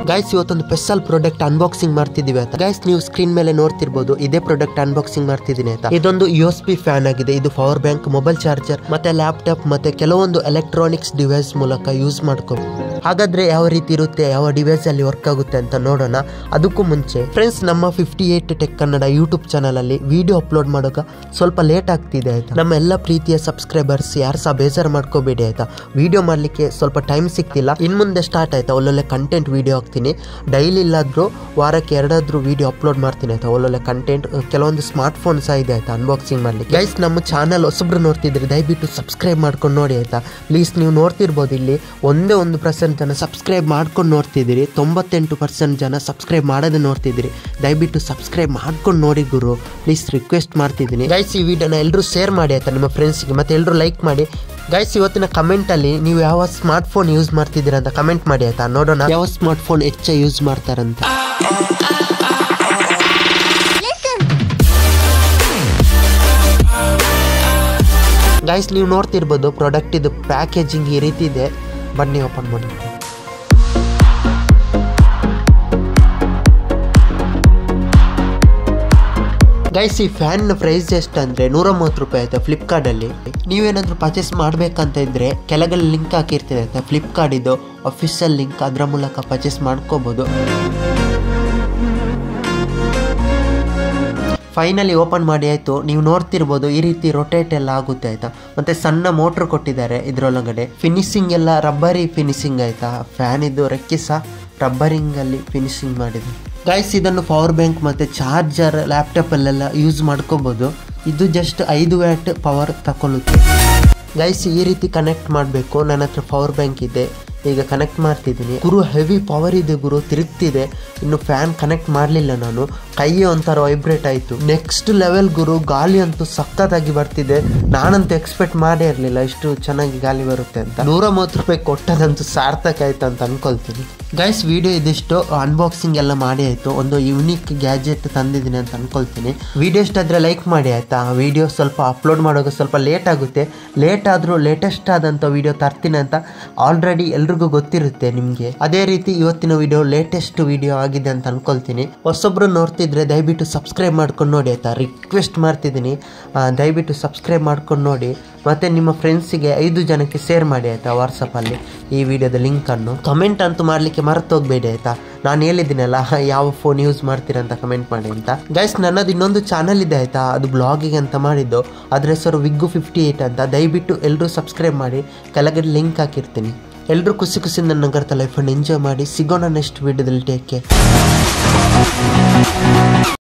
Guys ಇವತ್ತೊಂದು special product unboxing ಮಾಡ್ತಿದೀವಿ ಆಯ್ತಾ. ಗೈಸ್ ನೀವು ಸ್ಕ್ರೀನ್ ಮೇಲೆ ನೋಡ್ತಿರ್ಬೋದು, ಇದೇ ಪ್ರಾಡಕ್ಟ್ ಅನ್ಬಾಕ್ಸಿಂಗ್ ಮಾಡ್ತಿದ್ದೀನಿ ಆಯ್ತಾ. ಇದೊಂದು USB ಫ್ಯಾನ್ ಆಗಿದೆ. ಇದು ಪವರ್ ಬ್ಯಾಂಕ್, ಮೊಬೈಲ್ ಚಾರ್ಜರ್ ಮತ್ತೆ ಲ್ಯಾಪ್ಟಾಪ್ ಮತ್ತೆ ಕೆಲವೊಂದು ಎಲೆಕ್ಟ್ರಾನಿಕ್ಸ್ ಡಿವೈಸ್ ಮೂಲಕ ಯೂಸ್ ಮಾಡ್ಕೋಬಹುದು. ಹಾಗಾದ್ರೆ ಯಾವ ರೀತಿ ಇರುತ್ತೆ, ಯಾವ ಡಿವೈಸ್ ಅಲ್ಲಿ ವರ್ಕ್ ಆಗುತ್ತೆ ಅಂತ ನೋಡೋಣ. ಅದಕ್ಕೂ ಮುಂಚೆ ಫ್ರೆಂಡ್ಸ್, ನಮ್ಮ 58 ಟೆಕ್ ಕನ್ನಡ ಯೂಟ್ಯೂಬ್ ಚಾನಲ್ ಅಲ್ಲಿ ವಿಡಿಯೋ ಅಪ್ಲೋಡ್ ಮಾಡೋಕೆ ಸ್ವಲ್ಪ ಲೇಟ್ ಆಗ್ತಿದೆ ಆಯ್ತಾ. ನಮ್ಮ ಎಲ್ಲ ಪ್ರೀತಿಯ ಸಬ್ಸ್ಕ್ರೈಬರ್ಸ್ ಯಾರು ಸಹ ಬೇಜಾರು ಮಾಡ್ಕೋಬೇಡಿ ಆಯ್ತಾ. ವಿಡಿಯೋ ಮಾಡ್ಲಿಕ್ಕೆ ಸ್ವಲ್ಪ ಟೈಮ್ ಸಿಗ್ತಿಲ್ಲ. ಇನ್ ಮುಂದೆ ಸ್ಟಾರ್ಟ್ ಆಯ್ತಾ, ಒಳ್ಳೊಳ್ಳೆ ಕಂಟೆಂಟ್ ವಿಡಿಯೋ ಹಾಕ್ತೀನಿ. ಡೈಲಿ ಇಲ್ಲಾದ್ರೂ ವಾರಕ್ಕೆ 2 ವಿಡಿಯೋ ಅಪ್ಲೋಡ್ ಮಾಡ್ತೀನಿ ಆಯ್ತಾ. ಒಳ್ಳೊಳ್ಳೆ ಕಂಟೆಂಟ್, ಕೆಲವೊಂದು ಸ್ಮಾರ್ಟ್ ಫೋನ್ ಸಹ ಇದೆ ಆಯ್ತಾ ಅನ್ಬಾಕ್ಸಿಂಗ್ ಮಾಡ್ಲಿಕ್ಕೆ. ಗೈಸ್ ನಮ್ಮ ಚಾನಲ್ ಹೊಸಬ್ರು ನೋಡ್ತಿದ್ರೆ ದಯವಿಟ್ಟು ಸಬ್ಸ್ಕ್ರೈಬ್ ಮಾಡ್ಕೊಂಡು ನೋಡಿ ಆಯ್ತಾ. ಪ್ಲೀಸ್ ನೀವು ನೋಡ್ತಿರ್ಬೋದು ಇಲ್ಲಿ 1% ಜನ ಸಬ್ಸ್ಕ್ರೈಬ್ ಮಾಡ್ಕೊಂಡು ನೋಡ್ತಿದ್ದೀರಿ, 98% ಜನ ಸಬ್ಸ್ಕ್ರೈಬ್ ಮಾಡೋದೇ ನೋಡ್ತಿದ್ದೀರಿ. ದಯವಿಟ್ಟು ಸಬ್ಸ್ಕ್ರೈಬ್ ಮಾಡ್ಕೊಂಡು ನೋಡಿ ಗುರು, ಪ್ಲೀಸ್ ರಿಕ್ವೆಸ್ಟ್ ಮಾಡ್ತಿದ್ದೀನಿ. ಗೈಸ್ ಈ ವಿಡಿಯೋನ ಎಲ್ಲರೂ ಶೇರ್ ಮಾಡಿ ಆಯ್ತಾ ನಿಮ್ಮ ಫ್ರೆಂಡ್ಸ್ಗೆ, ಮತ್ತೆ ಎಲ್ಲರೂ ಲೈಕ್ ಮಾಡಿ. ಗೈಸ್ ಇವತ್ತಿನ ಕಮೆಂಟ್ ಅಲ್ಲಿ ನೀವು ಯಾವ ಸ್ಮಾರ್ಟ್ ಫೋನ್ ಯೂಸ್ ಮಾಡ್ತಿದ್ದೀರಾ ಅಂತ ಕಮೆಂಟ್ ಮಾಡಿ ಆಯ್ತಾ. ನೋಡೋಣ ಯಾವ ಸ್ಮಾರ್ಟ್ ಫೋನ್ ಹೆಚ್ಚು ಯೂಸ್ ಮಾಡ್ತಾರಂತ. ಗೈಸ್ ನೀವು ನೋಡ್ತಿರ್ಬೋದು ಪ್ರಾಡಕ್ಟ್ ಇದು ಪ್ಯಾಕೇಜಿಂಗ್ ಈ ರೀತಿ ಇದೆ. ಬನ್ನಿ ಓಪನ್ ಮಾಡಿ. ಗೈಸ್ ಈ ಫ್ಯಾನ್ ಪ್ರೈಸ್ ಎಷ್ಟು ಅಂದ್ರೆ 130 ರೂಪಾಯಿ ಆಯ್ತಾ ಫ್ಲಿಪ್ಕಾರ್ಟ್ ಅಲ್ಲಿ. ನೀವೇನಾದ್ರೂ ಪರ್ಚೇಸ್ ಮಾಡ್ಬೇಕಂತ ಇದ್ರೆ ಕೆಳಗಲ್ಲಿ ಲಿಂಕ್ ಹಾಕಿರ್ತೀನಿ ಆಯ್ತಾ. ಫ್ಲಿಪ್ಕಾರ್ಟ್ ಇದು ಅಫಿಷಿಯಲ್ ಲಿಂಕ್, ಅದರ ಮೂಲಕ ಪರ್ಚೇಸ್ ಮಾಡ್ಕೋಬಹುದು. ಫೈನಲಿ ಓಪನ್ ಮಾಡಿ ಆಯ್ತು. ನೀವು ನೋಡ್ತಿರ್ಬೋದು ಈ ರೀತಿ ರೊಟೇಟ್ ಎಲ್ಲ ಆಗುತ್ತೆ ಆಯ್ತಾ. ಮತ್ತೆ ಸಣ್ಣ ಮೋಟರ್ ಕೊಟ್ಟಿದ್ದಾರೆ ಇದರೊಳಗಡೆ. ಫಿನಿಶಿಂಗ್ ಎಲ್ಲ ರಬ್ಬರಿ ಫಿನಿಶಿಂಗ್ ಆಯ್ತಾ. ಫ್ಯಾನ್ ಇದು ರೆಕ್ಕೆ ಸಹ ರಬ್ಬರಿಂಗ್ ಅಲ್ಲಿ ಫಿನಿಶಿಂಗ್ ಮಾಡಿದೆ. ಗೈಸ್ ಇದನ್ನು ಪವರ್ ಬ್ಯಾಂಕ್ ಮತ್ತೆ ಚಾರ್ಜರ್ ಲ್ಯಾಪ್ಟಾಪ್ ಅಲ್ಲೆಲ್ಲ ಯೂಸ್ ಮಾಡ್ಕೋಬಹುದು. ಇದು ಜಸ್ಟ್ 5 ವ್ಯಾಟ್ ಪವರ್ ತಗೊಳ್ಳುತ್ತೆ. ಗೈಸ್ ಈ ರೀತಿ ಕನೆಕ್ಟ್ ಮಾಡಬೇಕು. ನನ್ನ ಹತ್ರ ಪವರ್ ಬ್ಯಾಂಕ್ ಇದೆ, ಈಗ ಕನೆಕ್ಟ್ ಮಾಡ್ತಿದ್ದೀನಿ. ಗುರು ಹೆವಿ ಪವರ್ ಇದೆ ಗುರು, ತಿರುಗ್ತಿದೆ. ಇನ್ನು ಫ್ಯಾನ್ ಕನೆಕ್ಟ್ ಮಾಡಲಿಲ್ಲ ನಾನು, ಕೈ ಒಂಥರ ವೈಬ್ರೇಟ್ ಆಯಿತು. ನೆಕ್ಸ್ಟ್ ಲೆವೆಲ್ ಗುರು, ಗಾಳಿ ಅಂತೂ ಸಖತ್ತಾಗಿ ಬರ್ತಿದೆ. ನಾನಂತೂ ಎಕ್ಸ್ಪೆಕ್ಟ್ ಮಾಡೇ ಇರಲಿಲ್ಲ ಇಷ್ಟು ಚೆನ್ನಾಗಿ ಗಾಳಿ ಬರುತ್ತೆ ಅಂತ. 130 ರೂಪಾಯಿ ಕೊಟ್ಟದಂತೂ ಸಾರ್ಥಕ ಆಯ್ತು ಅಂತ ಅನ್ಕೊಳ್ತೀನಿ. ಗೈಸ್ ವಿಡಿಯೋ ಇದಿಷ್ಟು, ಅನ್ಬಾಕ್ಸಿಂಗ್ ಎಲ್ಲ ಮಾಡಿ ಆಯಿತು. ಒಂದು ಯೂನಿಕ್ ಗ್ಯಾಜೆಟ್ ತಂದಿದ್ದೀನಿ ಅಂತ ಅನ್ಕೊಳ್ತೀನಿ. ವಿಡಿಯೋ ಇಷ್ಟ ಆದರೆ ಲೈಕ್ ಮಾಡಿ ಆಯಿತಾ. ವಿಡಿಯೋ ಸ್ವಲ್ಪ ಅಪ್ಲೋಡ್ ಮಾಡೋಕೆ ಸ್ವಲ್ಪ ಲೇಟ್ ಆಗುತ್ತೆ. ಲೇಟ್ ಆದರೂ ಲೇಟೆಸ್ಟ್ ಆದಂಥ ವಿಡಿಯೋ ತರ್ತೀನಿ ಅಂತ ಆಲ್ರೆಡಿ ಎಲ್ರಿಗೂ ಗೊತ್ತಿರುತ್ತೆ ನಿಮಗೆ. ಅದೇ ರೀತಿ ಇವತ್ತಿನ ವಿಡಿಯೋ ಲೇಟೆಸ್ಟ್ ವಿಡಿಯೋ ಆಗಿದೆ ಅಂತ ಅನ್ಕೊಳ್ತೀನಿ. ಹೊಸೊಬ್ರು ನೋಡ್ತಿದ್ರೆ ದಯವಿಟ್ಟು ಸಬ್ಸ್ಕ್ರೈಬ್ ಮಾಡ್ಕೊಂಡು ನೋಡಿ ಆಯಿತಾ. ರಿಕ್ವೆಸ್ಟ್ ಮಾಡ್ತಿದ್ದೀನಿ, ದಯವಿಟ್ಟು ಸಬ್ಸ್ಕ್ರೈಬ್ ಮಾಡ್ಕೊಂಡು ನೋಡಿ. ಮತ್ತು ನಿಮ್ಮ ಫ್ರೆಂಡ್ಸಿಗೆ 5 ಜನಕ್ಕೆ ಶೇರ್ ಮಾಡಿ ಆಯಿತಾ ವಾಟ್ಸಪ್ಪಲ್ಲಿ ಈ ವಿಡಿಯೋದ ಲಿಂಕನ್ನು. ಕಮೆಂಟ್ ಅಂತೂ ಮಾಡಲಿಕ್ಕೆ ಮರೆತೋಗಬೇಡಿ ಆಯಿತಾ. ನಾನು ಹೇಳಿದ್ದೀನಲ್ಲ ಯಾವ ಫೋನ್ ಯೂಸ್ ಮಾಡ್ತೀರಾ ಅಂತ ಕಮೆಂಟ್ ಮಾಡಿ ಅಂತ. ಗೈಸ್ ನನ್ನದು ಇನ್ನೊಂದು ಚಾನಲ್ ಇದೆ ಆಯಿತಾ, ಅದು ಬ್ಲಾಗಿಂಗ್ ಅಂತ ಮಾಡಿದ್ದು. ಅದ್ರ ಹೆಸರು ವಿಗ್ಗು 58 ಅಂತ. ದಯವಿಟ್ಟು ಎಲ್ಲರೂ ಸಬ್ಸ್ಕ್ರೈಬ್ ಮಾಡಿ, ಕೆಳಗಡೆ ಲಿಂಕ್ ಹಾಕಿರ್ತೀನಿ. ಎಲ್ಲರೂ ಖುಷಿಯಿಂದ ನಗರ್ತ ಲೈಫನ್ನು ಎಂಜಾಯ್ ಮಾಡಿ. ಸಿಗೋಣ ನೆಕ್ಸ್ಟ್ ವಿಡಿಯೋದಲ್ಲಿ. Take care.